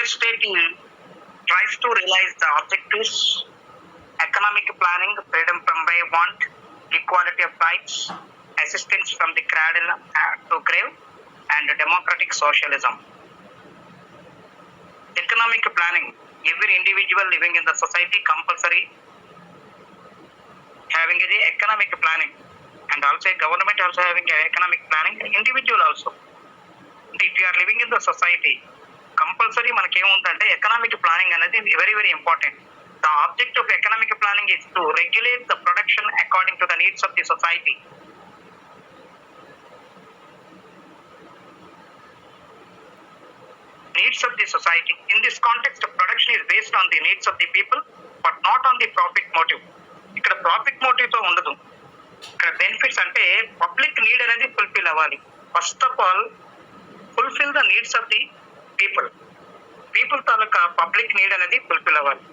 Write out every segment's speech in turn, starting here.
welfare state tries to realize the objectives: economic planning, freedom from want, equality of rights, assistance from the cradle to grave, and democratic socialism. Economic planning: every individual living in the society compulsory having the economic planning, and also government also having economic planning, individual also. If you are living in the society, compulsory మనకి ఏముందంటే economic planning అనేది very very important. The object of economic planning is to regulate the production according to the needs of the society. Needs of the society. In this context, production is based on the needs of the people, but not on the profit motive. ఇక్కడ profit motive తో ఉండదు. ఇక్కడ benefits అంటే public need అనేది fulfil అవ్వాలి. First of all fulfil the needs of the people. People taluka public need అనేది fulfil అవ్వాలి.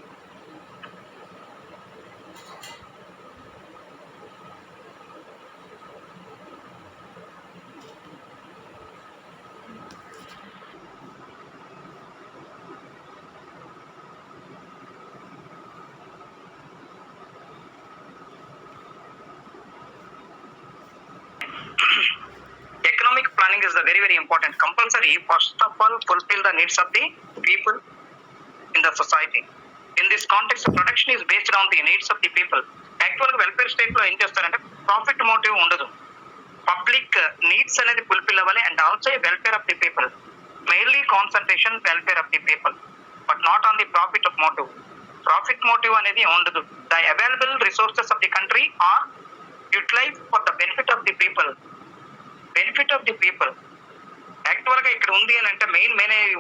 Economic planning is the very very important. Compulsory, first of all, fulfill the needs of the people in the society. In this context, production is based on the needs of the people. Actual గా welfare state లో ఏం చేస్తారంటే profit motive ఉండదు. Public needs అనేది fulfil అవ్వాలి and also welfare of the people. Mainly concentration welfare of the people, but not on the profit of motive. Profit motive అనేది ఉండదు. The available resources of the country are utilise for the benefit of the people. Benefit of the people actual గా ఇక్కడ ఉంది అని అంటే main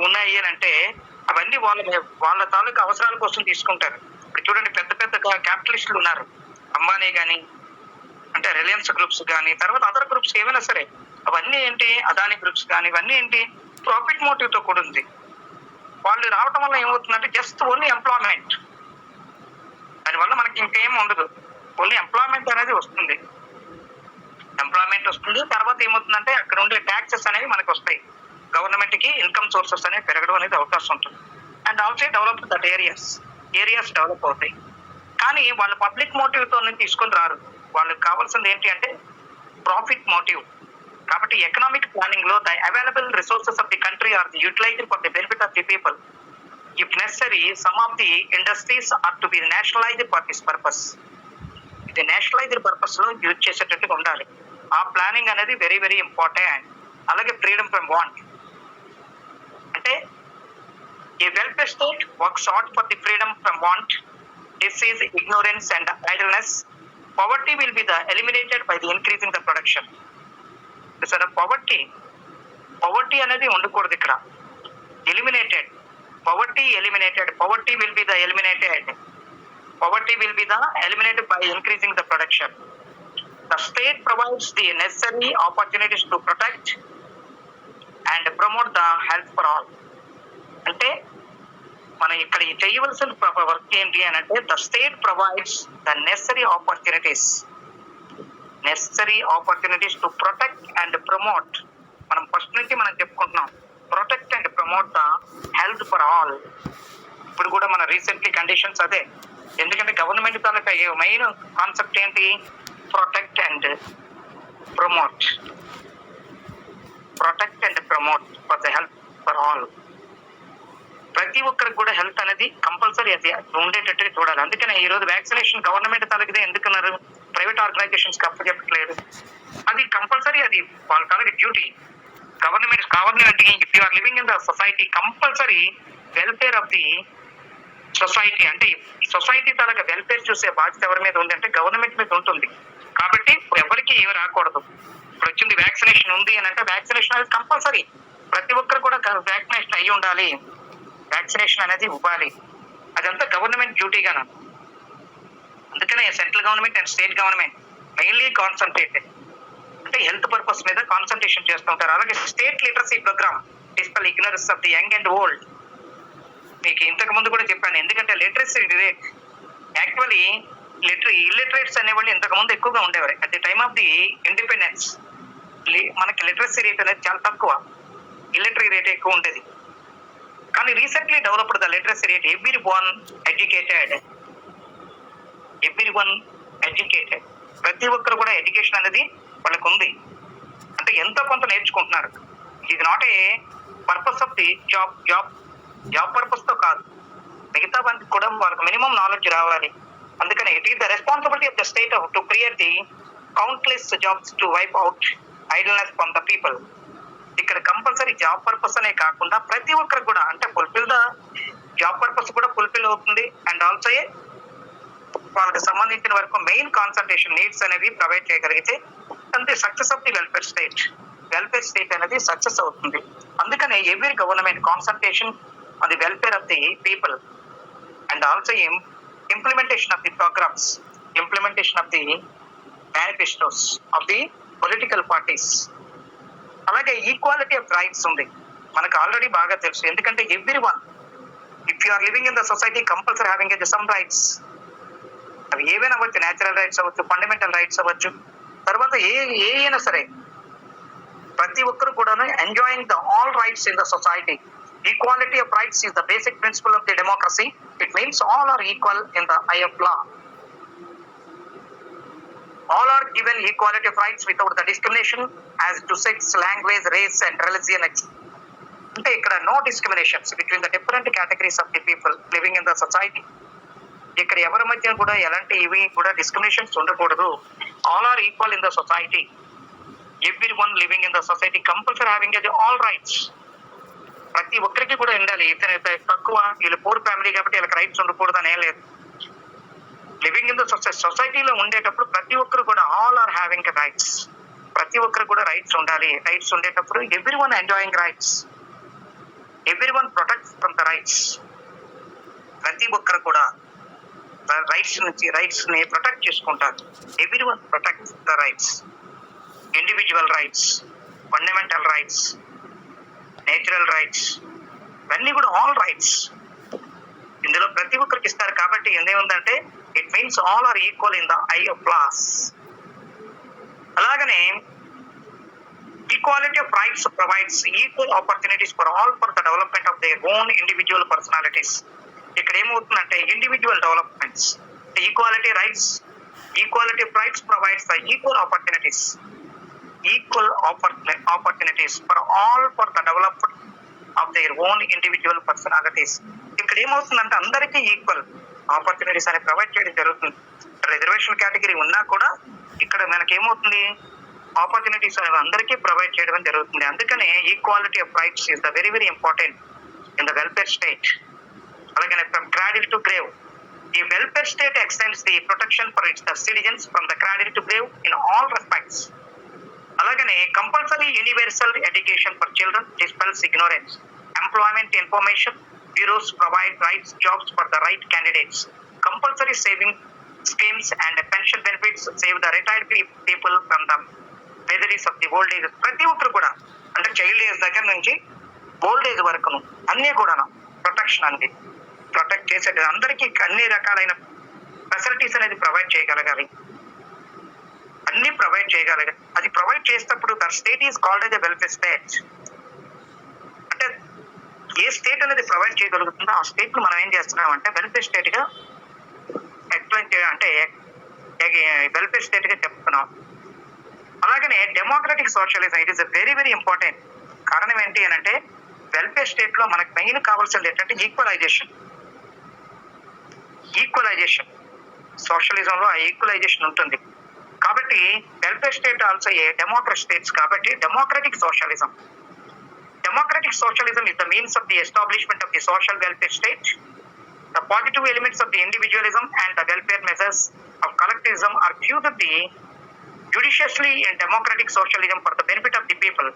ఉన్నాయి అని అంటే అవన్నీ వాళ్ళ తాలూకు అవసరాల కోసం తీసుకుంటారు. ఇప్పుడు చూడండి, పెద్ద పెద్ద క్యాపిటలిస్టులు ఉన్నారు, అంబానీ కానీ అంటే రిలయన్స్ గ్రూప్స్ కానీ తర్వాత అదర్ గ్రూప్స్ ఏమైనా సరే, అవన్నీ ఏంటి, అదానీ గ్రూప్స్ కానీ ఇవన్నీ ఏంటి, ప్రాఫిట్ మోటివ్ తో కూడా ఉంది. వాళ్ళు రావటం వల్ల ఏమవుతుందంటే జస్ట్ ఓన్లీ ఎంప్లాయ్మెంట్, దానివల్ల మనకి ఇంకేం ఉండదు, ఓన్లీ ఎంప్లాయ్మెంట్ అనేది వస్తుంది. ఎంప్లాయ్మెంట్ వస్తుంది, తర్వాత ఏమవుతుందంటే అక్కడ ఉండే ట్యాక్సెస్ అనేవి మనకు వస్తాయి, గవర్నమెంట్ కి ఇన్కమ్ సోర్సెస్ అనేవి పెరగడం అనేది అవకాశం ఉంటుంది. And also develop that areas develop అవుతాయి. కానీ వాళ్ళు పబ్లిక్ మోటివ్ తో తీసుకొని రారు. వాళ్ళకి కావాల్సింది ఏంటి అంటే ప్రాఫిట్ మోటివ్. కాబట్టి ఎకనామిక్ ప్లానింగ్ లో the available resources of the country are the utilized for the benefit of the people. If necessary, some of the industries are to be nationalized for this purpose. ఇది nationalized purpose లో use చేసేటట్టుగా ఉండాలి. ఆ planning అనేది very very important. అలాగే freedom from want అంటే a welfare state works hard for the freedom from want, disease, ignorance and ఐడల్నెస్. Poverty will be eliminated by the increasing the production. Sir, poverty అనేది ఉండకూడదు ఇక్కడ. Eliminated, poverty eliminated, poverty will be eliminated. Poverty will be eliminated by increasing the production. The state provides the necessary opportunities to protect and promote the health for all. అంటే మనం ఇక్కడ చేయవలసిన work ఏంటి అని అంటే the state provides the necessary opportunities to protect and promote. మనం first నుంచి మనం చెప్పుకుంటున్నాం, protect and promote the health for all. ఇప్పుడు కూడా మన రీసెంట్లీ కండిషన్స్ అదే. ఎందుకంటే గవర్నమెంట్ తాలూకా మెయిన్ కాన్సెప్ట్ ఏంటి, protect and promote for the health for all. ప్రతి ఒక్కరికి కూడా హెల్త్ అనేది కంపల్సరీ అది ఉండేటట్టు చూడాలి. అందుకనే ఈ రోజు వ్యాక్సినేషన్ గవర్నమెంట్ తాలూకుదే ఎందుకున్నారు, ప్రైవేట్ ఆర్గనైజేషన్స్ అప్పచెప్పట్లేదు. అది కంపల్సరీ, అది వాళ్ళ తాలూకు duty. Government if you are living in the society compulsory welfare of the society. అంటే సొసైటీ తాలూకా వెల్ఫేర్ చూసే బాధ్యత ఎవరి మీద ఉంది అంటే గవర్నమెంట్ మీద ఉంటుంది. కాబట్టి ఎవరికి ఏమి రాకూడదు. ఇప్పుడు వచ్చింది వ్యాక్సినేషన్ ఉంది అని అంటే వ్యాక్సినేషన్ అనేది కంపల్సరీ, ప్రతి ఒక్కరు కూడా వ్యాక్సినేషన్ అయ్యి ఉండాలి, వ్యాక్సినేషన్ అనేది ఇవ్వాలి. అదంతా గవర్నమెంట్ డ్యూటీగాను. అందుకనే central government and state government mainly concentrated అంటే హెల్త్ పర్పస్ మీద కాన్సన్ట్రేషన్ చేస్తూ ఉంటారు. అలాగే state literacy programme dispel ignorance of the young and old. మీకు ఇంతకు ముందు కూడా చెప్పాను, ఎందుకంటే లిటరసీ రేట్ యాక్చువల్లీ ఇల్లిటరేట్స్ అనేవాళ్ళు ఇంతకు ముందు ఎక్కువగా ఉండేవారు. At the time of the independence మనకి లిటరసీ రేట్ అనేది చాలా తక్కువ, ఇల్లిటరీ రేట్ ఎక్కువ ఉండేది. కానీ recently developed the literacy rate every one educated. ప్రతి ఒక్కరు కూడా ఎడ్యుకేషన్ అనేది వాళ్ళకు ఉంది, అంటే ఎంతో కొంత నేర్చుకుంటున్నారు. ఇది not a purpose of the job purpose తో కాదు, మిగతా మందికి కూడా వాళ్ళకి మినిమం నాలెడ్జ్ రావాలి. అందుకని it is the responsibility of the state to create the countless jobs to wipe out idleness from the people. ఇక్కడ కంపల్సరీ జాబ్ పర్పస్ అనే కాకుండా ప్రతి ఒక్కరు కూడా, అంటే ఫుల్ఫిల్ ద జాబ్ పర్పస్ కూడా ఫుల్ఫిల్ అవుతుంది, అండ్ ఆల్సో వాళ్ళకి సంబంధించిన వరకు మెయిన్ కాన్సన్ట్రేషన్ నీడ్స్ అనేవి ప్రొవైడ్ చేయగలిగితే అంతే success of the welfare state అనేది సక్సెస్ అవుతుంది. అందుకనే every government concentration on the welfare of the people and also implementation of the programs, implementation of the manifestos of the political parties. అలాగే equality of rights ఉంది, మనకు already బాగా తెలుసు. ఎందుకంటే every one, if you are living in the society, compulsory having some rights. అవి ఏవైనా అవ్వచ్చు, natural rights అవ్వచ్చు, ఫండమెంటల్ రైట్స్ అవ్వచ్చు, తర్వాత ఏ అయినా సరే ప్రతి ఒక్కరు కూడా enjoying the all rights in the society. Equality of rights is the basic principle of the democracy. It means all are equal in the eye of law. All are given equality of rights without the discrimination as to sex, language, race and religion. అంటే ఇక్కడ no discriminations between the different categories of the people living in the society. ఇక్కడ ఎవరి మధ్య కూడా ఎలాంటి ఇవి కూడా discriminations ఉండకూడదు. All are equal in the society. Every one living in the society compulsory having all rights. ప్రతి ఒక్కరికి కూడా ఉండాలి. ఇతను తక్కువ, వీళ్ళు పూర్ ఫ్యామిలీ కాబట్టి వీళ్ళకి రైట్స్ ఉండకూడదు అని ఏం లేదు. లివింగ్ ఇన్ ద సొసైటీలో ఉండేటప్పుడు ప్రతి ఒక్కరు కూడా ఆల్ ఆర్ హ్యావింగ్ రైట్స్. ప్రతి ఒక్కరు కూడా రైట్స్ ఉండాలి. రైట్స్ ఉండేటప్పుడు every one enjoying rights, every one protect from the rights. ప్రతి ఒక్కరు కూడా రైట్స్ ని ప్రొటెక్ట్ చేసుకుంటారు. Every one protect the rights, individual rights, fundamental rights, natural rights, ఇవన్నీ కూడా ఆల్ రైట్స్ ఇందులో ప్రతి ఒక్కరికి ఇస్తారు. కాబట్టి ఏముందంటే it means all are equal in the eye of laws. అలాగనే equality of rights provides equal opportunities for all for the development of their own individual personalities. ఇక్కడ ఏమవుతుందంటే individual developments, equality of rights provides the equal opportunities for all for the development of their own individual personalities. ఇక్కడ ఏమవుతుందంటే అందరికీ equal opportunities అని provide చేయడం జరుగుతుంది. Reservation category ఉన్నా కూడా ఇక్కడ మనకి ఏమవుతుంది, ఆపర్చునిటీస్ అనేవి అందరికీ ప్రొవైడ్ చేయడం జరుగుతుంది. అందుకనే equality of rights is the very very important in the welfare state. అలాగే ఫ్రమ్ క్రాడిల్ టు గ్రేవ్, ఈ welfare state extends the protection for its the citizens from the cradle to grave in all respects. అలాగనే compulsory universal education for children dispels ignorance. Employment information bureaus provide rights jobs for the right candidates. Compulsory saving schemes and pension benefits save the retired people from the వెదరీస్ of the old age. ప్రతి ఒక్కరు కూడా, అంటే child age దగ్గర నుంచి old age వరకును అన్నీ కూడా protection అనేది ప్రొటెక్ట్ చేసేది. అందరికీ అన్ని రకాలైన ఫెసిలిటీస్ అనేది ప్రొవైడ్ చేయగలగాలి, అన్ని ప్రొవైడ్ చేయగలగాలి. అది ప్రొవైడ్ చేసేటప్పుడు the state is called as a welfare state. అంటే ఏ స్టేట్ అనేది ప్రొవైడ్ చేయగలుగుతుందో ఆ స్టేట్ ను మనం ఏం చేస్తున్నాం అంటే వెల్ఫేర్ స్టేట్ గా ఎక్స్ప్లెయిన్ అంటే వెల్ఫేర్ స్టేట్ గా చెప్తున్నాం. అలాగనే democratic socialism, it is very very important. కారణం ఏంటి అని అంటే వెల్ఫేర్ స్టేట్ లో మనకు మెయిన్ కావాల్సింది ఏంటంటే ఈక్వలైజేషన్. సోషలిజం లో ఆ ఈక్వలైజేషన్ ఉంటుంది. కాబట్టి welfare state also a democratic states. కాబట్టి democratic socialism is the means of the establishment of the social welfare state. The positive elements of the individualism and the welfare measures of collectivism are fused judiciously in democratic socialism for the benefit of the people.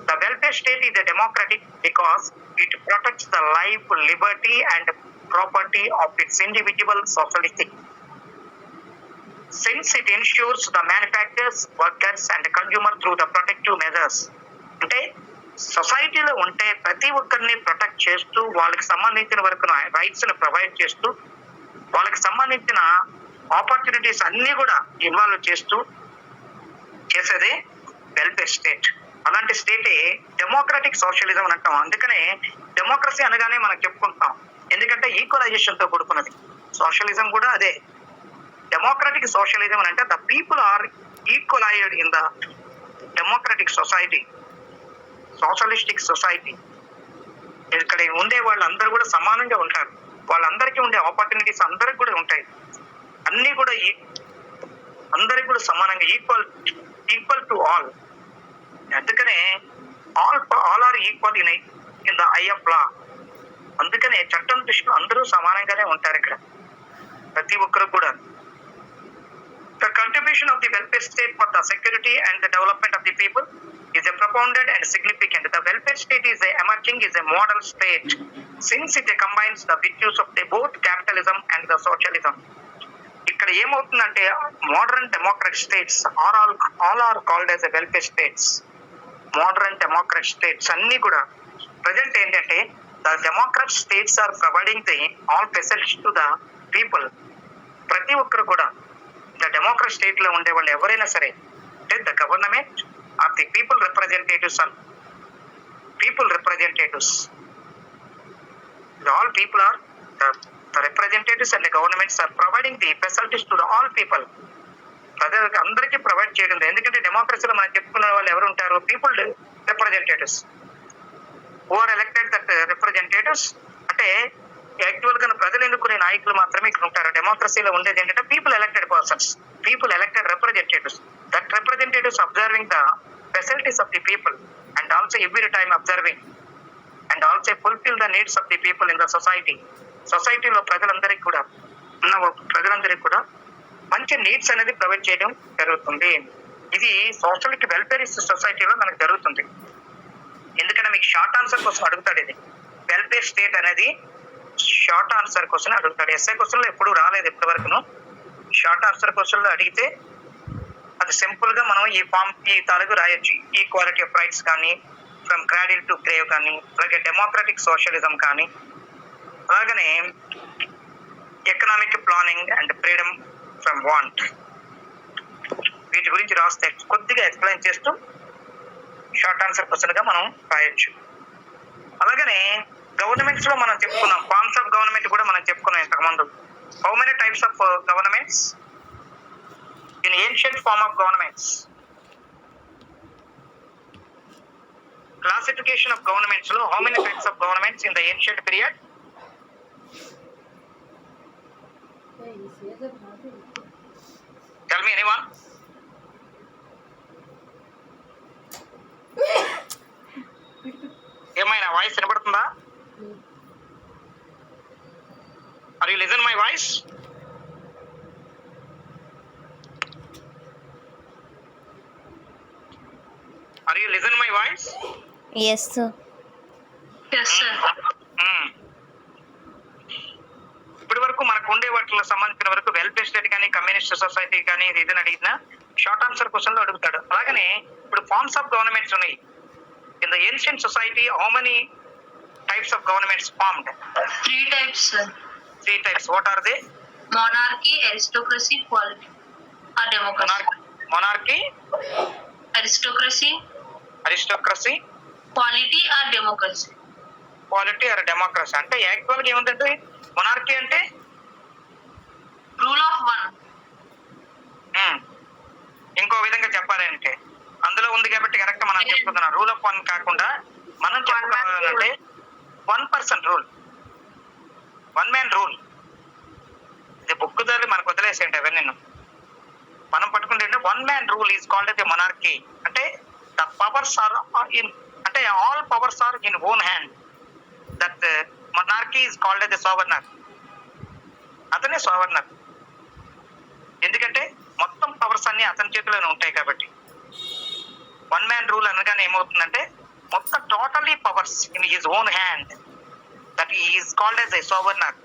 The welfare state is a democratic because it protects the life, liberty and property of its individual socialistic. Since it ensures the manufacturers, workers and consumer through the protective measures. అంటే సొసైటీలో ఉంటే ప్రతి ఒక్కరిని protect చేస్తూ వాళ్ళకి సంబంధించిన వరకు rights ని ప్రొవైడ్ చేస్తూ వాళ్ళకి సంబంధించిన ఆపర్చునిటీస్ అన్ని కూడా ఇన్వాల్వ్ చేస్తూ చేసేదే వెల్ఫేర్ స్టేట్. అలాంటి స్టేటే డెమోక్రటిక్ సోషలిజం అని అంటాం. అందుకనే డెమోక్రసీ అనగానే మనం చెప్పుకుంటాం, ఎందుకంటే ఈక్వలైజేషన్ తో కూడుకున్నది. సోషలిజం కూడా అదే. డెమోక్రటిక్ సోషలిజం అని అంటే the people are equalised in the democratic society, socialistic society. ఇక్కడ ఉండే వాళ్ళందరూ కూడా సమానంగా ఉంటారు, వాళ్ళందరికీ ఉండే ఆపర్చునిటీస్ అందరికి కూడా ఉంటాయి, అన్ని కూడా అందరికి కూడా సమానంగా ఈక్వల్ టు ఆల్. అందుకనే all are equal in the eye of law. అందుకనే చట్టం దృష్టిలో అందరూ సమానంగానే ఉంటారు ఇక్కడ, ప్రతి ఒక్కరు కూడా. The contribution of the welfare state for the security and the development of the people is a propounded and significant. The welfare state is a model state since it combines the virtues of the both capitalism and the socialism. ఇక్కడ ఏమవుతుందంటే modern democratic states all are called as a welfare states. Modern democratic states అన్ని కూడా present ఏంటంటే the democratic states are providing the all facilities to the people. ప్రతి ఒక్కరు కూడా the democratic state లో ఉండే వాళ్ళు ఎవరైనా సరే, అంటే the government are the people representatives or people representatives. All people are the representatives and the governments are providing the facilities to the all people. ప్రజలకు అందరికీ ప్రొవైడ్ చేయడం. ఎందుకంటే డెమోక్రసీలో మనం చెప్పుకునే వాళ్ళు ఎవరు ఉంటారు? People representatives who are elected that representatives. అంటే యాక్చువల్ గా ప్రజలు ఎన్నుకునే నాయకులు మాత్రమే ఇక్కడ ఉంటారు. డెమోక్రసీలో ఉండేది ఏంటంటే people elected persons, people elected representatives. That representatives observing the facilities of the people and also every time observing and also fulfil the needs of the people in the society. సొసైటీలో ప్రజలందరికీ కూడా మంచి నీడ్స్ అనేది provide చేయడం జరుగుతుంది. ఇది socialist వెల్ఫేరిస్ట్ సొసైటీలో మనకు జరుగుతుంది. ఎందుకంటే మీకు షార్ట్ ఆన్సర్ కోసం అడుగుతాడు. ఇది వెల్ఫేర్ స్టేట్ అనేది షార్ట్ ఆన్సర్ క్వశ్చన్ అడుగుతాడు. ఎస్ఐ క్వశ్చన్ లో ఎప్పుడు రాలేదు ఇప్పటి వరకును. షార్ట్ ఆన్సర్ క్వశ్చన్ లో అడిగితే అది సింపుల్ గా మనం ఈ తాలూకు రాయొచ్చు. ఈక్వాలిటీ ఆఫ్ రైట్స్ కానీ, ఫ్రమ్ క్రాడిల్ టు గ్రేవ్ కానీ, అలాగే డెమోక్రటిక్ సోషలిజం కానీ, అలాగనే economic planning and freedom from want, వీటి గురించి రాస్తే కొద్దిగా ఎక్స్ప్లెయిన్ చేస్తూ షార్ట్ ఆన్సర్ క్వశ్చన్ గా మనం రాయొచ్చు. అలాగనే గవర్నమెంట్స్ లో మనం చెప్పుకున్నాం, ఫార్మ్స్ ఆఫ్ గవర్నమెంట్ కూడా మనం చెప్పుకున్నాం ఇంతకుముందు. How many types of governments in ancient form of governments? Classification of governments లో how many types of governments in the ancient period? Tell me anyone. ఏమైనా వాయిస్ వినపడుతుందా? Are you listen my voice? Are you listen my voice? Yes sir. Yes sir. ఇప్పటి వరకు మనకు ఉండే వాటికి సంబంధించిన వరకు వెల్ఫేర్ స్టేట్ కానీ, కమ్యూనిస్ట్ సొసైటీ కానీ, ఇది అడిగినా షార్ట్ ఆన్సర్ క్వశ్చన్ లో అడుగుతాడు. అలాగనే ఇప్పుడు ఫార్మ్స్ ఆఫ్ గవర్నమెంట్స్ ఉన్నాయి. In the ancient society how many types of governments formed? 3 types sir. 3 types. What are they? Monarchy, aristocracy, polity or democracy. Monarchy, Aristocracy, polity or democracy. Polity or democracy. అంటే actual గా ఏముందంటే monarchy అంటే Rule of one. ఇంకో విధంగా చెప్పాలంటే అందులో ఉంది కాబట్టి కరెక్ట్ మనం చెప్పుకుంటున్నాం. రూల్ ఆఫ్ వన్ కాకుండా మనం చెప్పుకోవాలంటే 1% రూల్, 1 man రూల్. ఇది బుక్ దారి మనకు వదిలేసేయండి అవన్నీ. మనం పట్టుకుంటే 1 man rule is called a monarchy. అంటే ద పవర్స్ ఆర్ ఇన్, అంటే all powers are in own hand. That monarchy is called a sovereign. అతనే సోవర్నర్. ఎందుకంటే మొత్తం పవర్స్ అన్ని అతని చేతిలోనే ఉంటాయి కాబట్టి. 1 man రూల్ అనగానే ఏమవుతుందంటే మొత్తం totally powers in his own hand. That is called as a sovereign.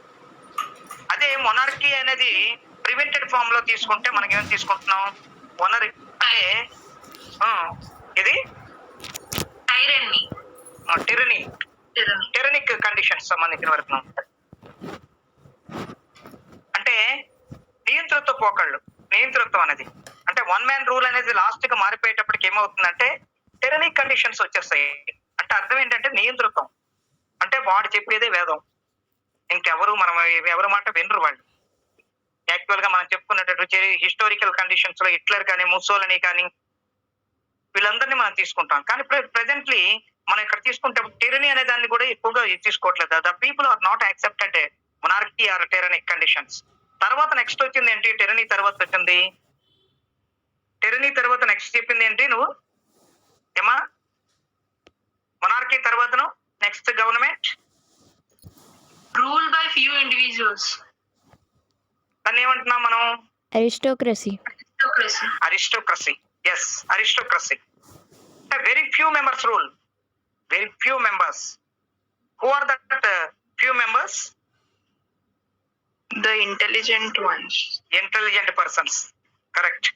అదే మొనార్కీ అనేది ప్రివెంటెడ్ ఫామ్ లో తీసుకుంటే మనకి ఏం తీసుకుంటున్నాం? మొనర్ అంటే ఇది టెరనిక్ కండిషన్స్ సంబంధించిన వరకు. అంటే నియంతృత్వం అనేది అంటే 1 man రూల్ అనేది లాస్ట్ గా మారిపోయేటప్పటికి ఏమవుతుందంటే టెరనీ కండిషన్స్ వచ్చేస్తాయి. అంటే అర్థం ఏంటంటే నియంతృత్వం. అంటే వాడు చెప్పేదే వేదం. ఇంకెవరు మనం ఎవరి మాట వినరు వాళ్ళు. యాక్చువల్ గా మనం చెప్పుకున్నట్టు హిస్టారికల్ కండిషన్స్ లో హిట్లర్ కానీ, ముస్సోలిని కానీ వీళ్ళందరినీ మనం తీసుకుంటాం. కానీ ప్రెజెంట్లీ మనం ఇక్కడ తీసుకుంటే టెరనీ అనే దాన్ని కూడా ఎక్కువగా తీసుకోవట్లేదు. The people are not accepted monarchy or tyrannic conditions. తర్వాత నెక్స్ట్ వచ్చింది ఏంటి? టెరనీ తర్వాత వచ్చింది. టెరనీ తర్వాత నెక్స్ట్ చెప్పింది ఏంటి నువ్వు ఏమా? మొనార్కీ తర్వాతను next government Rule by few individuals. దాన్ని ఏమంటున్నాం మనం? Aristocracy. Aristocracy. Aristocracy. Yes, aristocracy. Very few members rule. Very few members. Who are that few members? The intelligent ones. Intelligent persons. Correct.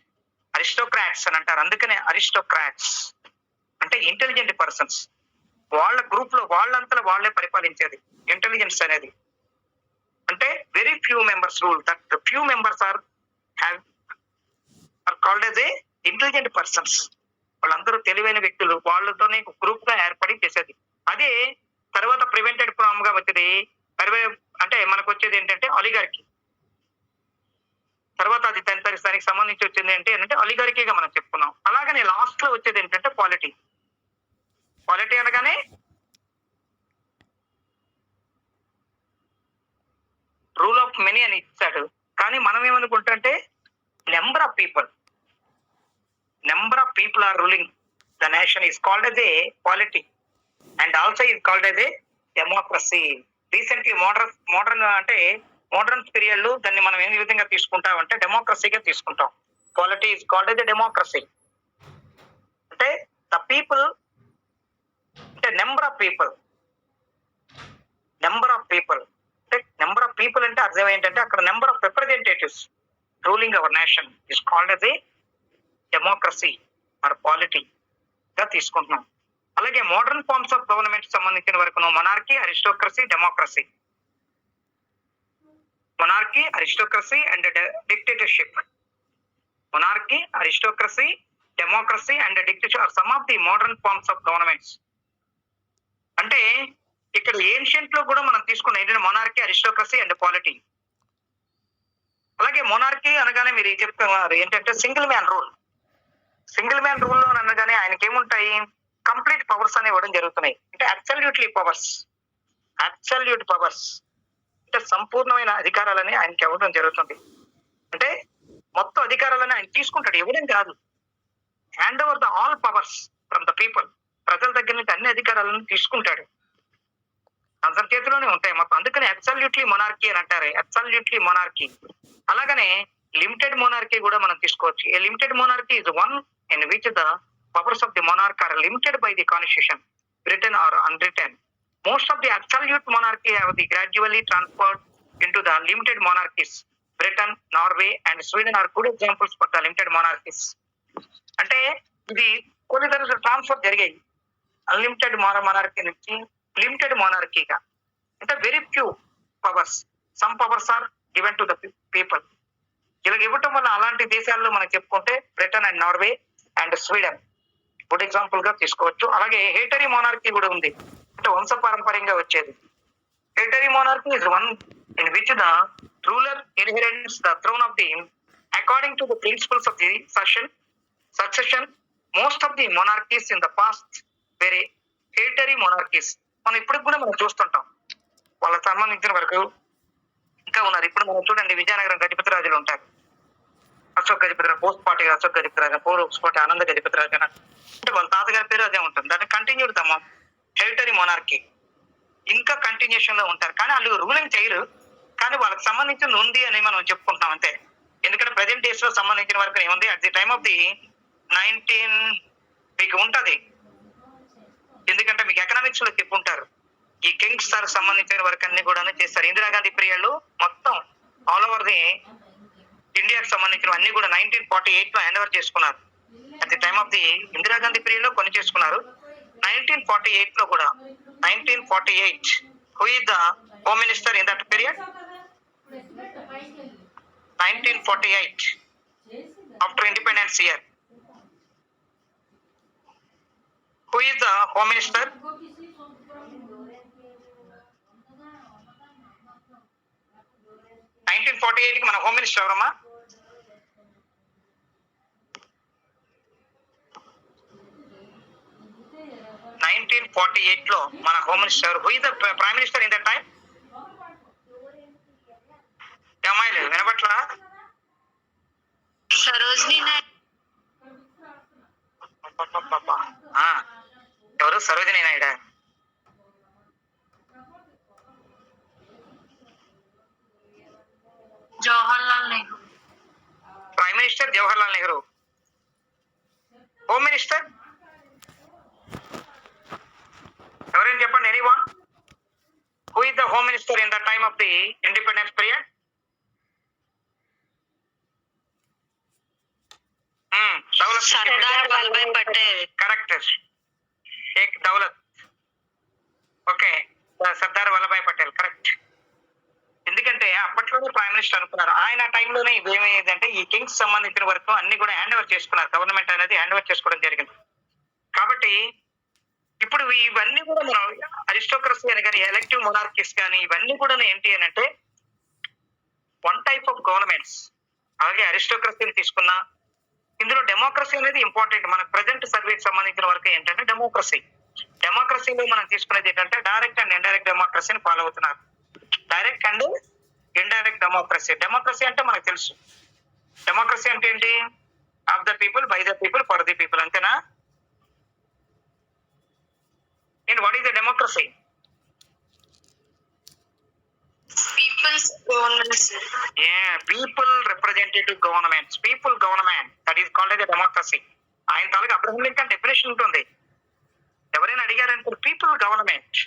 Aristocrats అని అంటారు. అందుకనే aristocrats అంటే intelligent persons. వాళ్ళ group లో వాళ్ళంతా వాళ్ళే పరిపాలించేది ఇంటెలిజెన్స్ అనేది. అంటే very few members rule. That few members are called as a intelligent persons. వాళ్ళందరూ తెలివైన వ్యక్తులు. వాళ్ళతోనే గ్రూప్ గా ఏర్పడి చేసేది. అదే తర్వాత ప్రివెంటెడ్ ఫామ్ గా వచ్చేది అంటే మనకు వచ్చేది ఏంటంటే అలిగార్కీ. తర్వాత అది దానికి సంబంధించి వచ్చింది ఏంటంటే అలిగార్కీగా మనం చెప్పుకున్నాం. అలాగనే లాస్ట్ లో వచ్చేది ఏంటంటే పాలిటీ. పాలిటీ అనగానే రూల్ ఆఫ్ మెనీ అని ఇచ్చాడు. కానీ మనం ఏమనుకుంటే number of people are ruling the nation is called as a polity and also is called as a democracy. Recently modern period లో దాన్ని మనం ఏ విధంగా తీసుకుంటాం అంటే డెమోక్రసీగా తీసుకుంటాం. Polity is called as a democracy. అంటే ద పీపుల్ అంటే నెంబర్ ఆఫ్ పీపుల్ అంటే నెంబర్ ఆఫ్ పీపుల్ అంటే అర్థం ఏంటంటే అక్కడ number of representatives ruling our nation is called as a democracy or polity గా తీసుకుంటున్నాం. అలాగే మోడర్న్ ఫార్మ్స్ ఆఫ్ గవర్నమెంట్ సంబంధించిన వరకు monarchy, aristocracy, democracy. Monarchy, aristocracy and dictatorship. Monarchy, aristocracy, democracy and dictatorship are some of the modern forms of governments. అంటే ఇక్కడ ancient లో కూడా మనం తీసుకున్న ఏంటంటే మొనార్కీ, అరిస్టోక్రసీ అండ్ పాలిటీ. అలాగే మొనార్కీ అనగానే మీరు చెప్తున్నారు ఏంటంటే single man rule. Single man rule లో అనగానే ఆయనకి ఏముంటాయి? కంప్లీట్ పవర్స్ అని ఇవ్వడం జరుగుతున్నాయి. అంటే అబ్సల్యూట్ పవర్స్ అంటే సంపూర్ణమైన అధికారాలని ఆయనకి ఇవ్వడం జరుగుతుంది. అంటే మొత్తం అధికారాలని ఆయన తీసుకుంటాడు, ఇవ్వడం కాదు. Hand over the all powers from the people. ప్రజల దగ్గర నుంచి అన్ని అధికారాలను తీసుకుంటాడు. అందరి చేతిలోనే ఉంటాయి మొత్తం. అందుకని అబ్సల్యూట్లీ మొనార్కీ అని అంటారు. Absolutely monarchy. అలాగనే లిమిటెడ్ మొనార్కీ కూడా మనం తీసుకోవచ్చు. A limited monarchy is one in which the powers of the monarch are limited by the constitution, written or unwritten. Most of the absolute monarchy have the gradually transferred into the limited monarchies. Britain, Norway and Sweden are good examples for the limited monarchies. అంటే ఇది కొన్ని తరగతి transfer జరిగాయి unlimited monarchy నుంచి limited monarchyగా. అంటే very few powers, some powers are given to the people. ఇలా ఇవ్వటం వల్ల అలాంటి దేశాల్లో మనం చెప్పుకుంటే Britain and Norway and Sweden good example గా తీసుకోవచ్చు. అలాగే హేటరీ మోనార్కీ కూడా ఉంది. అంటే వంశపారంపర్యంగా వచ్చేది. Hereditary monarchy is one in which the ruler inherits the throne of the according to the principles of the succession. Most of the monarchies in the past very hereditary monarchies. మనం ఇప్పుడు కూడా మనం చూస్తుంటాం. వాళ్ళకి సంబంధించిన వరకు ఇంకా ఉన్నారు. ఇప్పుడు మనం చూడండి, విజయనగరం గజపతి రాజులు ఉంటారు. Ashok Gajapathiraju, post party Ashok Gajapathiraju, post party ఆనంద గజపతిరాజు. అంటే వాళ్ళ తాతగారి పేరు అదే ఉంటుంది. దాన్ని కంటిన్యూ హెరిటరీ మొనార్కీ ఇంకా కంటిన్యూషన్ లో ఉంటారు. కానీ వాళ్ళు రూలింగ్ చేయరు. కానీ వాళ్ళకి సంబంధించింది ఉంది అని మనం చెప్పుకుంటాం అంతే. ఎందుకంటే ప్రజెంట్ డేస్ లో సంబంధించిన వరకు ఏముంది, at the time of the 19 మీకు ఉంటది. ఎందుకంటే మీకు ఎకనామిక్స్ లో చెప్పుంటారు. ఈ కింగ్స్ సార్ సంబంధించిన వరకు అన్ని కూడా చేస్తారు. ఇందిరాగాంధీ పీరియడ్ లో మొత్తం ఆల్ ఓవర్ ది ఇండియాకి సంబంధించిన అన్ని కూడా 1948 లో హ్యాండ్ ఓవర్ చేసుకున్నారు. At the time of the Indira Gandhi period లో కొన్ని చేసుకున్నారు. 1948 లో కూడా 1948 who is the home minister in that period? 1948 after independence year Who is the home minister? 1948 కి మన హోమ్ మినిస్టర్ ఎవరమ్మా? లో మన home minister. Who is the prime minister in that time? అమ్మాయిలు వినపట్ల? సరోజినీ నాయుడు. ఎవరు? Sarojini Naidu. Jawaharlal Nehru. Prime minister Jawaharlal Nehru. Home minister ఎవరైనా చెప్పండి, anyone? Who is the home minister in the time of the independence period? Sardar Vallabhbhai Patel. Correct. Sheikh Daulat. Okay, Sardar Vallabhbhai Patel correct. ఎందుకంటే అప్పట్లోనే ప్రైమ్ మినిస్టర్ అనుకున్నారు. ఆయన టైంలోనే ఇదేమైందంటే ఈ కింగ్స్ సంబంధించిన వరకు అన్ని కూడా హ్యాండ్ ఓవర్ చేసుకున్నారు. గవర్నమెంట్ అనేది హ్యాండ్ ఓవర్ చేసుకోవడం జరిగింది. కాబట్టి ఇప్పుడు ఇవన్నీ కూడా మనం అరిస్టోక్రసీ అని కానీ ఎలక్టివ్ మొనార్కీస్ కానీ ఇవన్నీ కూడా ఏంటి అని అంటే వన్ టైప్ ఆఫ్ గవర్నమెంట్స్. అలాగే అరిస్టోక్రసీని తీసుకున్నా ఇందులో డెమోక్రసీ అనేది ఇంపార్టెంట్. మన ప్రజెంట్ సర్వేకి సంబంధించిన వరకు ఏంటంటే డెమోక్రసీలో మనం తీసుకునేది ఏంటంటే డైరెక్ట్ అండ్ ఇండైరెక్ట్ డెమోక్రసీని ఫాలో అవుతున్నారు. డైరెక్ట్ అండ్ ఇండైరెక్ట్ డెమోక్రసీ అంటే మనకు తెలుసు. డెమోక్రసీ అంటే ఏంటి? Of the people, by the people, for the people, అంతేనా? And what is the democracy? People's governments. People representative governments, people government, that is called a democracy. ఆయన తాలూకు Abraham Lincoln definition ఉంటుంది. ఎవరైనా అడిగారంటే people government,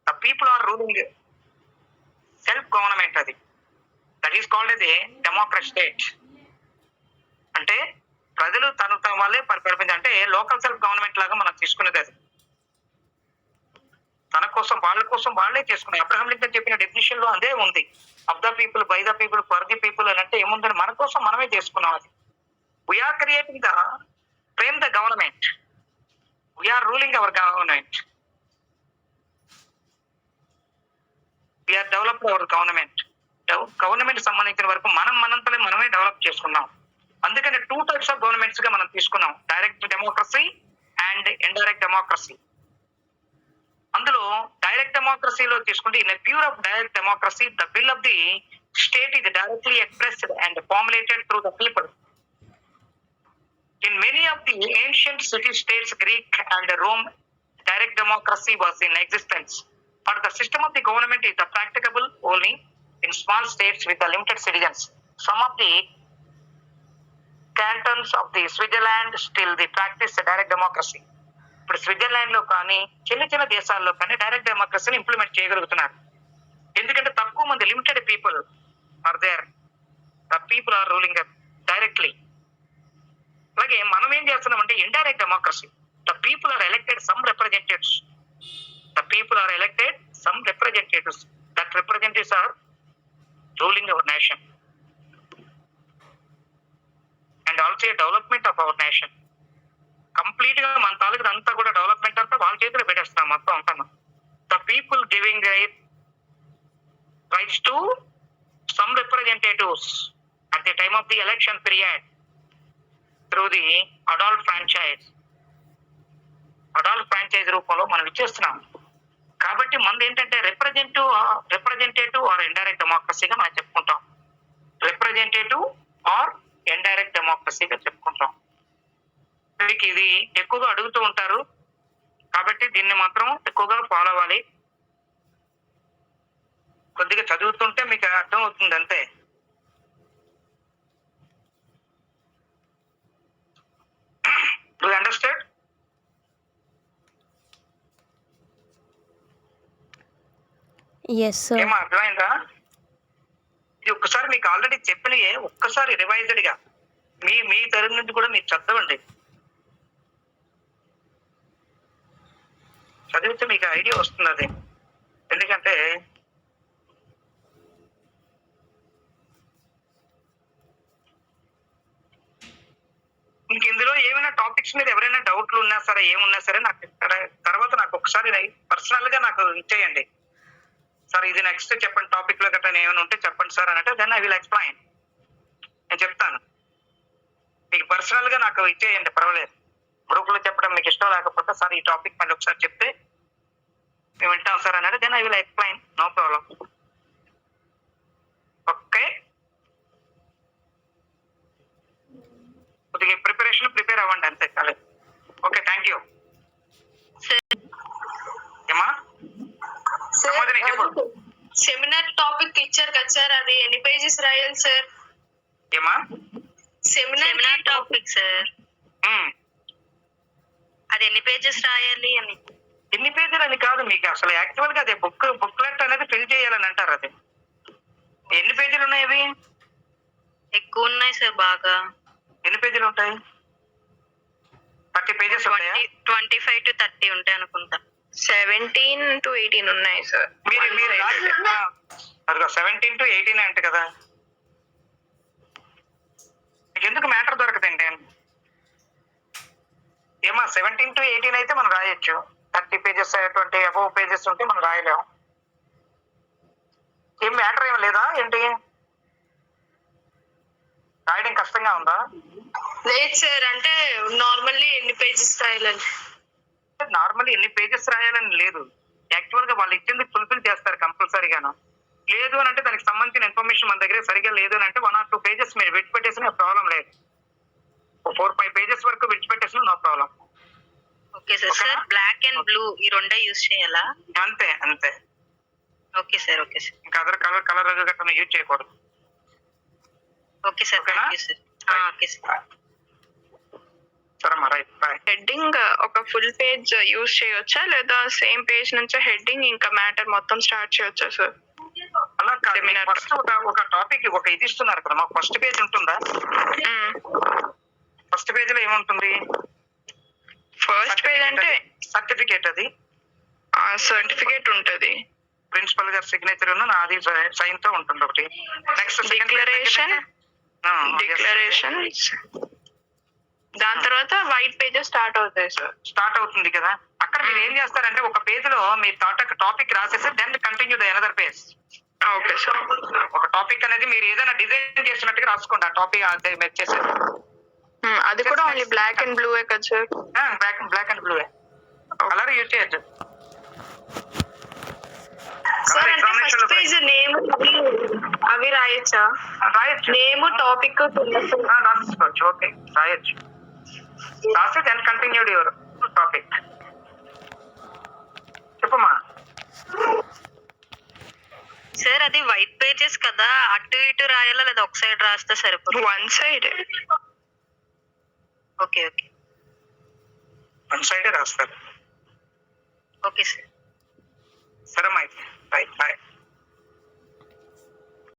the people are ruling self government, అది that is called a democrat state. అంటే ప్రజలు తన వాళ్ళే పరిపాలించాలి. అంటే లోకల్ సెల్ఫ్ గవర్నమెంట్ లాగా మనం తీసుకునేది. అది తన కోసం వాళ్ళ కోసం వాళ్ళే చేసుకున్నారు. అబ్రహం లింకన్ చెప్పిన డెఫినేషన్ లో అదే ఉంది. Of the people, by the people, for the people అని అంటే ఏముందని మన కోసం మనమే చేసుకున్నాం. అది we are creating the frame the government, we are ruling our government, we are develop our government. Government సంబంధించిన వరకు మనంతలో మనమే డెవలప్ చేసుకున్నాం. అందుకని 2 టైప్స్ ఆఫ్ గవర్నమెంట్స్ గా మనం తీసుకున్నాం, direct democracy and indirect democracy. అందులో డైరెక్ట్ డెమోక్రసీలో తీసుకుంటే in pure of direct democracy the will of the state is directly expressed and formulated through the people. In many of the ancient city states, Greek and Rome, direct democracy was in existence, but the system of the government is practicable only in small states with the limited citizens. Some of the cantons of the Switzerland still they practice direct democracy. ఇప్పుడు Switzerland లో కానీ చిన్న దేశాల్లో కానీ direct డెమోక్రసీని implement చేయగలుగుతున్నారు. ఎందుకంటే తక్కువ మంది, limited people are there, the people are ruling directly. అలాగే మనం ఏం చేస్తున్నామంటే indirect democracy, the people are elected some representatives, that representatives are ruling our nation and also development of our nation. Complete గా మన తాలూకు అంతా కూడా డెవలప్మెంట్ అంతా వాళ్ళ చేతిలో పెట్టేస్తాం మొత్తం అంతా. The people giving rights to some representatives at the time of the election period through the adult franchise రూపంలో మనం ఇచ్చేస్తున్నాం. కాబట్టి మనది ఏంటంటే రిప్రజెంటేటివ్ ఆర్ ఇండైరెక్ట్ డెమోక్రసీగా మనం చెప్పుకుంటాం. రిప్రజెంటేటివ్ ఆర్ ఇండైరెక్ట్ డెమోక్రసీగా చెప్పుకుంటాం. మీకు ఇది ఎక్కువగా అడుగుతూ ఉంటారు కాబట్టి దీన్ని మాత్రం ఎక్కువగా ఫాలో అవ్వాలి. కొద్దిగా చదువుతుంటే మీకు అర్థం అవుతుంది అంతే. Do you understand? Yes, sir. ఏమో అర్థమైందా? ఇది ఒక్కసారి మీకు ఆల్రెడీ చెప్పినయే ఒక్కసారి రివైజ్డ్ గా మీ తరగతి నుంచి కూడా మీరు చదవండి. చదివితే మీకు ఐడియా వస్తుంది. అది ఎందుకంటే ఇంక ఇందులో ఏమైనా టాపిక్స్ టాపిక్స్ మీద ఎవరైనా డౌట్లు ఉన్నా సరే ఏమున్నా సరే నాకు తర్వాత నాకు ఒకసారి పర్సనల్ గా నాకు ఇచ్చేయండి. సార్ ఇది నెక్స్ట్ చెప్పండి టాపిక్ లో గట్రా ఏమైనా ఉంటే చెప్పండి సార్ అని అంటే దెన్ ఐ విల్ ఎక్స్ప్లెయిన్. నేను చెప్తాను మీకు పర్సనల్ గా నాకు ఇచ్చేయండి, పర్వాలేదు. గ్రూప్ లో చెప్పడం మీకు ఇష్టం లేకపోతే సార్ ఈ టాపిక్ మళ్ళీ ఒకసారి చెప్తే మేము వింటాం సార్ అన్నాడు. Then I will explain, no problem. Okay, కొద్దిగా ప్రిపేర్ అవ్వండి అంతే చాలు. Okay, thank you. ఏమా సమాధానం చెప్పు. సెమినార్ టాపిక్ ఇచ్చారు కదా సార్, అది ఎన్ని పేజెస్ రాయాలి సార్? ఏమా సెమినార్ టాపిక్ సార్, అది ఎన్ని పేజెస్ రాయాలి అని? ఎన్ని పేజీలు అని కాదు, మీకు అసలు యాక్చువల్ గా అదే బుక్లెట్ అనేది ఫిల్ చేయాలని అంటారు. అది ఎన్ని పేజీలు ఉన్నాయి? అవి ఎక్కువ ఉన్నాయి సార్, బాగా. ఎన్ని పేజీలు ఉంటాయి? 30 పేజెస్ ఉంటాయా? 25 to 30 ఉంటాయి అనుకుంటా. 17 to 18 ఉన్నాయి సార్. మీరు అదిగో 17 to 18 అంటే కదా. మీకు ఎందుకు మ్యాటర్ దొరకదండి? ఏమా 17 to 18 అయితే మనం రాయొచ్చు. 30 పేజెస్ 20 అబోవ్ పేజెస్ ఉంటే మనం రాయలేము. ఏం మ్యాటర్ ఏం లేదా ఏంటి? రాయడం కష్టంగా ఉందా? లేదు సార్, అంటే నార్మల్లీ ఎన్ని పేజెస్ రాయాలండి? నార్మల్లీ ఎన్ని పేజెస్ రాయాలని లేదు, యాక్చువల్ గా వాళ్ళు ఇచ్చింది ఫుల్ఫిల్ చేస్తారు కంపల్సరీగాను. లేదు అని అంటే దానికి సంబంధించిన ఇన్ఫర్మేషన్ మన దగ్గర సరిగా లేదు అని అంటే 1 or 2 పేజెస్ మీరు విడిచిపెట్టేసిన ప్రాబ్లం లేదు. 4-5 పేజెస్ వరకు విడిచిపెట్టేసిన no problem. Okay sir. Sir black and blue ఈ రెండే యూజ్ చేయాలా? అంతే అంతే. Okay sir, okay sir. ఇంకా అదర్ కలర్ గట్రా యూజ్ చేయకూడదు. Okay sir, thank you sir. Okay sir. సరేమ్మా, రైట్, బాయ్. హెడ్డింగ్ ఒక ఫుల్ పేజ్ యూజ్ చేయొచ్చా, లేదా సేమ్ పేజ్ నుంచి హెడ్డింగ్ ఇంకా మ్యాటర్ మొత్తం స్టార్ట్ చేయొచ్చా సార్? అలా కాదు, Seminar. ఫస్ట్ ఒక టాపిక్ ఒక ఇది ఇస్తున్నారు కదా, మాకు ఫస్ట్ పేజ్ ఉంటుందా? ఫస్ట్ పేజ్ లో ఏముంటుంది? ఫస్ట్ పేజ్ అంటే సర్టిఫికేట్, అది సర్టిఫికేట్ ఉంటది, ప్రిన్సిపల్ గారి సిగ్నేచర్ నాది సైన్ తో ఉంటుంది ఒకటి. నెక్స్ట్ డిక్లరేషన్స్, దాని తర్వాత వైట్ పేజెస్ స్టార్ట్ అవుతాయి సార్. స్టార్ట్ అవుతుంది కదా. అక్కడ మీరు ఏం చేస్తారంటే ఒక పేజ్ లో మీ టాపిక్ రాసేసి then continue the another page. Okay sir. ఒక టాపిక్ అనేది మీరు ఏదైనా డిజైన్ చేసినట్టుగా రాసుకోండి. ఆ టాపిక్ చేసేది అది కూడా ఓన్లీ బ్లాక్ అండ్ బ్లూ కదా sir? Black and blue colour use చేయొచ్చు. సార్ అంటే ఫస్ట్ పేజ్ నేమ్ అవి రాయొచ్చా? రాయొచ్చు, నేమ్ టాపిక్ రాసుకోవచ్చు. ఓకే, రాయొచ్చు. రాసి దెన్ కంటిన్యూడ్ యువర్ టాపిక్. చెప్పమ్మా. సార్ అది వైట్ పేజెస్ కదా, అటు ఇటు రాయాలా లేదా ఒక సైడ్ రాస్తే సరిపోతుంది? One side. Okay okay, one సైడే రాస్తారు. Okay sir. సరే అమ్మా, అయితే బాయ్ బాయ్.